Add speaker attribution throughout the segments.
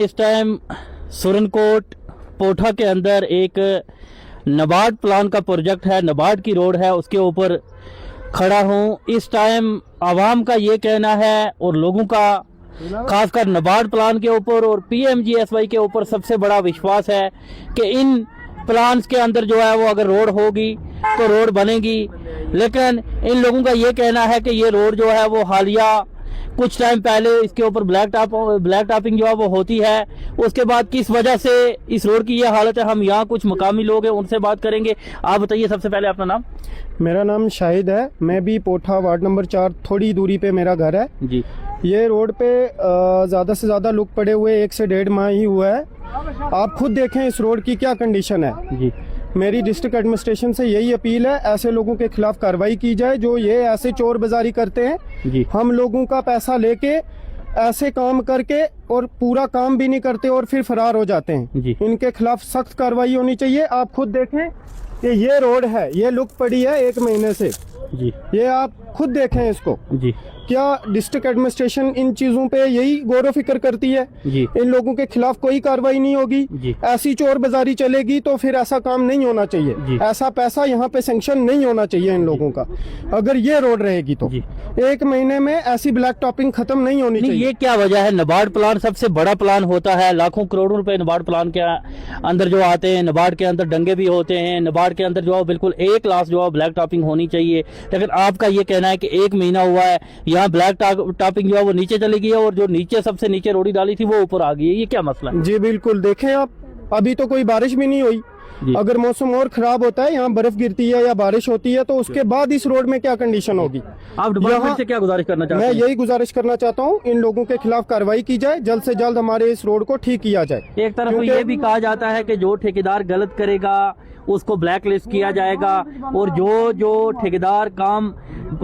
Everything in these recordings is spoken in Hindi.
Speaker 1: इस टाइम सुरनकोट पोठा के अंदर एक नबार्ड प्लान का प्रोजेक्ट है, नबार्ड की रोड है, उसके ऊपर खड़ा हूँ। इस टाइम आवाम का ये कहना है और लोगों का खासकर नबार्ड प्लान के ऊपर और PMGSY के ऊपर सबसे बड़ा विश्वास है कि इन प्लान्स के अंदर जो है वो अगर रोड होगी तो रोड बनेगी। लेकिन इन लोगों का ये कहना है कि ये रोड जो है वो हालिया कुछ टाइम पहले इसके ऊपर ब्लैक टॉपिंग जो है वो होती है, उसके बाद किस वजह से इस रोड की ये हालत है। हम यहाँ कुछ मकामी लोग हैं, उनसे बात करेंगे। आप बताइए सबसे पहले अपना नाम।
Speaker 2: मेरा नाम शाहिद है, मैं भी पोठा वार्ड नंबर 4 थोड़ी दूरी पे मेरा घर है
Speaker 1: जी।
Speaker 2: ये रोड पे ज़्यादा से ज़्यादा लुक पड़े हुए 1 से 1.5 माह ही हुआ है। आप खुद देखें इस रोड की क्या कंडीशन है
Speaker 1: जी।
Speaker 2: मेरी डिस्ट्रिक्ट एडमिनिस्ट्रेशन से यही अपील है, ऐसे लोगों के खिलाफ कार्रवाई की जाए जो ये ऐसे चोर बाजारी करते हैं
Speaker 1: जी।
Speaker 2: हम लोगों का पैसा लेके ऐसे काम करके और पूरा काम भी नहीं करते और फिर फरार हो जाते हैं
Speaker 1: जी।
Speaker 2: इनके खिलाफ सख्त कार्रवाई होनी चाहिए। आप खुद देखें कि ये रोड है, ये लुक पड़ी है 1 महीने से
Speaker 1: जी।
Speaker 2: ये आप खुद देखें इसको
Speaker 1: जी।
Speaker 2: क्या डिस्ट्रिक्ट एडमिनिस्ट्रेशन इन चीजों पे यही गौर व फिक्र करती है?
Speaker 1: जी।
Speaker 2: इन लोगों के खिलाफ कोई कार्रवाई नहीं होगी
Speaker 1: जी।
Speaker 2: ऐसी चोर बाजारी चलेगी तो फिर ऐसा काम नहीं होना चाहिए
Speaker 1: जी।
Speaker 2: ऐसा पैसा यहाँ पे सैंक्शन नहीं होना चाहिए इन लोगों का। अगर ये रोड रहेगी तो
Speaker 1: जी।
Speaker 2: 1 महीने में ऐसी ब्लैक टॉपिंग खत्म नहीं होनी चाहिए।
Speaker 1: ये क्या वजह है? नबार्ड प्लान सबसे बड़ा प्लान होता है, लाखों करोड़ों रुपए नबार्ड प्लान के अंदर जो आते हैं, नबार्ड के अंदर दंगे भी होते हैं, नबार्ड के अंदर जो है बिल्कुल A क्लास जो है ब्लैक टॉपिंग होनी चाहिए। लेकिन आपका ये कहना है कि 1 महीना हुआ है, यहाँ ब्लैक टॉपिंग जो है वो नीचे चली गई है और जो नीचे सबसे नीचे रोड़ी डाली थी वो ऊपर आ गई है। ये क्या मसला है?
Speaker 2: जी बिल्कुल, देखें आप अभी तो कोई बारिश भी नहीं हुई। अगर मौसम और खराब होता है, यहाँ बर्फ गिरती है या बारिश होती है तो उसके बाद इस रोड में क्या कंडीशन होगी?
Speaker 1: आप डिपार्टमेंट से क्या गुजारिश करना चाहते हैं?
Speaker 2: मैं यही गुजारिश करना चाहता हूँ इन लोगों के खिलाफ कार्रवाई की जाए, जल्द से जल्द हमारे इस रोड को ठीक किया जाए।
Speaker 1: एक तरफ ये भी कहा जाता है कि जो ठेकेदार गलत करेगा उसको ब्लैक लिस्ट किया जाएगा और जो ठेकेदार काम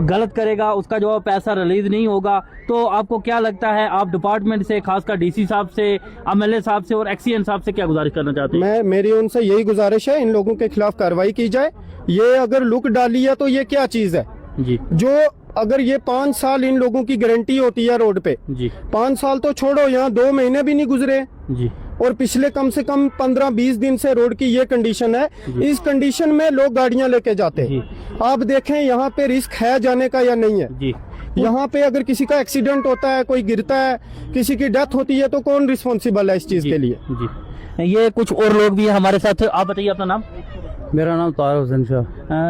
Speaker 1: गलत करेगा उसका जो पैसा रिलीज नहीं होगा। तो आपको क्या लगता है, आप डिपार्टमेंट से खासकर DC साहब से, MLA साहब से और एक्सीएन साहब से क्या गुजारिश करना चाहते हैं?
Speaker 2: मेरी उनसे यही गुजारिश है, इन लोगों के खिलाफ कार्रवाई की जाए। ये अगर लुक डाली है तो ये क्या चीज है
Speaker 1: जी?
Speaker 2: जो अगर ये 5 साल इन लोगों की गारंटी होती है रोड पे
Speaker 1: जी।
Speaker 2: 5 साल तो छोड़ो, यहाँ 2 महीने भी नहीं गुजरे
Speaker 1: जी।
Speaker 2: और पिछले कम से कम 15-20 दिन से रोड की ये कंडीशन है। इस कंडीशन में लोग गाड़ियां लेके जाते हैं। आप देखें यहाँ पे रिस्क है जाने का या नहीं है
Speaker 1: जी।
Speaker 2: यहाँ पे अगर किसी का एक्सीडेंट होता है, कोई गिरता है, किसी की डेथ होती है तो कौन रिस्पॉन्सिबल है इस चीज के लिए?
Speaker 1: जी। ये कुछ और लोग भी हैं हमारे साथ। आप बताइए अपना नाम।
Speaker 3: मेरा नाम तार हुसैन शाह।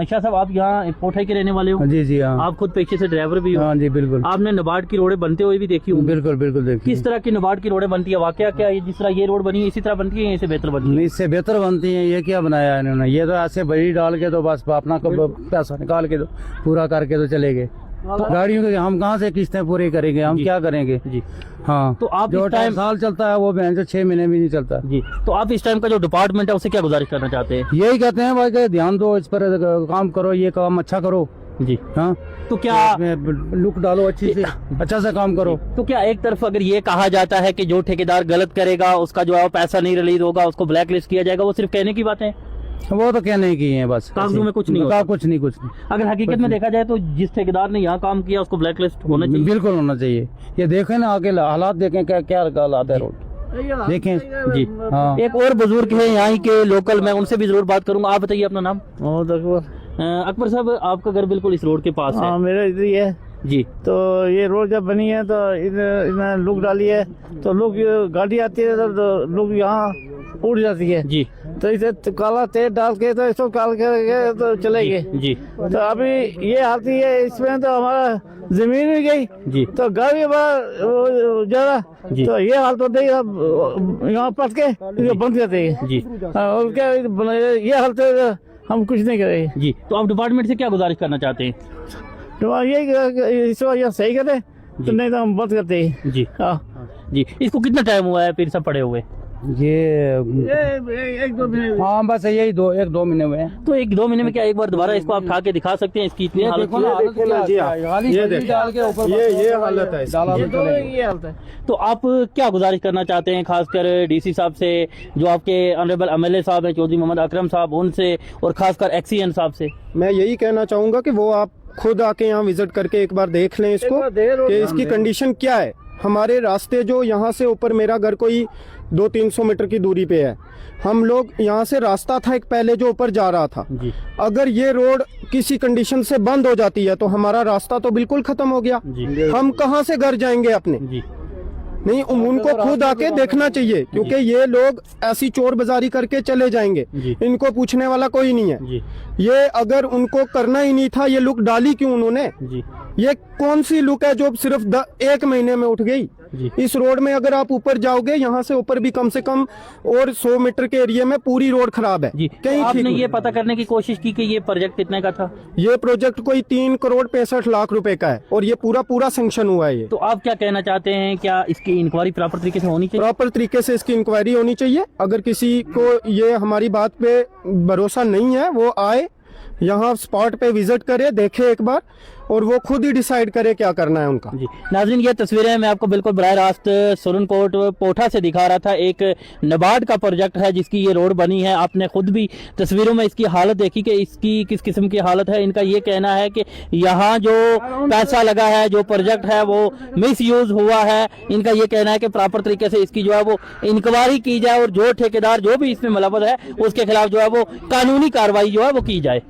Speaker 1: शाह साहब, आप यहाँ पोठा के रहने वाले हो?
Speaker 3: जी जी हाँ।
Speaker 1: आप खुद पेशे से ड्राइवर भी हो?
Speaker 3: हाँ जी बिल्कुल।
Speaker 1: आपने नबार्ड की रोडें बनते हुए भी देखी होंगी?
Speaker 3: बिल्कुल बिल्कुल देखी।
Speaker 1: किस तरह की नबार्ड की रोडें बनती है? वाकया क्या है? जिस तरह ये रोड बनी है इसी तरह बनती है, इससे बेहतर बनती है?
Speaker 3: इससे बेहतर बनती है। ये क्या बनाया है इन्होंने? ये तो ऐसे बड़ी डाल के तो बस अपना पैसा निकाल के तो पूरा करके तो चले गए। गाड़ियों के हम कहाँ से किस्तें पूरी करेंगे? हम क्या करेंगे जी? हाँ। तो आप जो टाइम साल चलता है वो 6 महीने भी नहीं चलता जी।
Speaker 1: तो आप इस टाइम का जो डिपार्टमेंट है उससे क्या गुजारिश करना चाहते हैं?
Speaker 3: यही कहते हैं भाई कि ध्यान दो, इस पर काम करो, ये काम अच्छा करो
Speaker 1: जी।
Speaker 3: हाँ।
Speaker 1: तो क्या
Speaker 3: लुक डालो अच्छी से, अच्छा से काम करो।
Speaker 1: तो क्या एक तरफ अगर ये कहा जाता है कि जो ठेकेदार गलत करेगा उसका जो है पैसा नहीं रिलीज होगा, उसको ब्लैक लिस्ट किया जाएगा, वो सिर्फ कहने की बातें?
Speaker 3: वो तो कहने की है बस,
Speaker 1: कागजों में कुछ नहीं होता।
Speaker 3: कुछ नहीं।
Speaker 1: अगर हकीकत में देखा जाए तो जिस ठेकेदार ने यहाँ काम किया उसको ब्लैक लिस्ट होना चाहिए।
Speaker 3: बिल्कुल होना चाहिए। ये देखें ना, आगे हालात देखें क्या हालात है रोड देखें जी। हाँ।
Speaker 1: एक और बुजुर्ग है यहाँ के लोकल, मैं उनसे भी जरूर बात करूंगा। आप बताइए अपना नाम। अकबर साहब, आपका घर बिल्कुल इस रोड के पास है?
Speaker 4: मेरा इधर ही है
Speaker 1: जी।
Speaker 4: तो ये रोड जब बनी है तो इधर लुक डाली है तो लोग गाड़ी आती है तो लोग यहाँ उड़ जाती है
Speaker 1: जी।
Speaker 4: तो इसे काला तेल डाल के तो इसको काल के तो चलेंगे
Speaker 1: जी।
Speaker 4: तो अभी ये हालत ही है, इसमें तो हमारा जमीन भी गई
Speaker 1: जी।
Speaker 4: तो घर भी बड़ा ज्यादा, तो ये हालत होती है यहाँ पट के बंद करते हैं जी। और क्या ये हालत है, हम कुछ नहीं करेंगे
Speaker 1: जी। तो आप डिपार्टमेंट से क्या गुजारिश करना चाहते हैं?
Speaker 4: तो यही सही करे तो नहीं तो हम बंद करते हैं
Speaker 1: जी।
Speaker 4: हाँ
Speaker 1: जी। इसको कितना टाइम हुआ है फिर सब पड़े हुए?
Speaker 3: ये
Speaker 4: 1-2 महीने।
Speaker 3: हाँ बस यही 1-2 महीने हुए हैं।
Speaker 1: तो 1-2 महीने में क्या एक बार दोबारा इसको आप खा के दिखा सकते हैं? इसकी इतनी हालत
Speaker 2: ये हालत है।
Speaker 4: ये हालत है।
Speaker 1: तो आप क्या गुजारिश करना चाहते हैं खासकर DC साहब से, जो आपके ऑनरेबल MLA साहब हैं चौधरी मोहम्मद अकरम साहब, उनसे, और खासकर एक्सीएन साहब से?
Speaker 2: मैं यही कहना चाहूंगा कि वो आप खुद आके यहाँ विजिट करके एक बार देख लें इसको कि इसकी कंडीशन क्या है। हमारे रास्ते जो यहाँ से ऊपर, मेरा घर कोई 200-300 मीटर की दूरी पे है, हम लोग यहाँ से रास्ता था एक पहले जो ऊपर जा रहा था,
Speaker 1: जी
Speaker 2: अगर ये रोड किसी कंडीशन से बंद हो जाती है तो हमारा रास्ता तो बिल्कुल खत्म हो गया।
Speaker 1: जी
Speaker 2: हम कहाँ से घर जाएंगे अपने?
Speaker 1: जी
Speaker 2: नहीं, उनको खुद आके देखना चाहिए, क्योंकि ये लोग ऐसी चोर बाजारी करके चले जाएंगे,
Speaker 1: जी।
Speaker 2: इनको पूछने वाला कोई नहीं है।
Speaker 1: जी
Speaker 2: ये अगर उनको करना ही नहीं था, ये लुक डाली क्यों उन्होंने?
Speaker 1: जी
Speaker 2: ये कौन सी लुक है जो सिर्फ 1 महीने में उठ गई?
Speaker 1: जी।
Speaker 2: इस रोड में अगर आप ऊपर जाओगे, यहाँ से ऊपर भी कम से कम और 100 मीटर के एरिया में पूरी रोड खराब है।
Speaker 1: जी
Speaker 2: कहीं
Speaker 1: तो आपने
Speaker 2: ठीक
Speaker 1: ये पता करने की कोशिश की कि ये प्रोजेक्ट कितने का था?
Speaker 2: ये प्रोजेक्ट कोई 3,65,00,000 रुपए का है और ये पूरा सेंक्शन हुआ है। ये
Speaker 1: तो आप क्या कहना चाहते हैं, क्या इसकी इंक्वायरी प्रॉपर तरीके से होनी चाहिए?
Speaker 2: प्रॉपर तरीके से इसकी इंक्वायरी होनी चाहिए। अगर किसी को ये हमारी बात पे भरोसा नहीं है, वो आए यहाँ स्पॉट पे विजिट करे, देखे एक बार, और वो खुद ही डिसाइड करे क्या करना है उनका।
Speaker 1: जी नाज़रीन, ये तस्वीरें मैं आपको बिल्कुल बराह रास्त सुरनकोट पोठा से दिखा रहा था। एक नबार्ड का प्रोजेक्ट है जिसकी ये रोड बनी है। आपने खुद भी तस्वीरों में इसकी हालत देखी कि इसकी किस किस्म की हालत है। इनका ये कहना है कि यहाँ जो पैसा लगा है, जो प्रोजेक्ट है, वो मिस यूज हुआ है। इनका ये कहना है कि प्रॉपर तरीके से इसकी जो है वो इंक्वायरी की जाए और जो ठेकेदार जो भी इसमें मुलव्वस है उसके खिलाफ जो है वो कानूनी कार्रवाई जो है वो की जाए।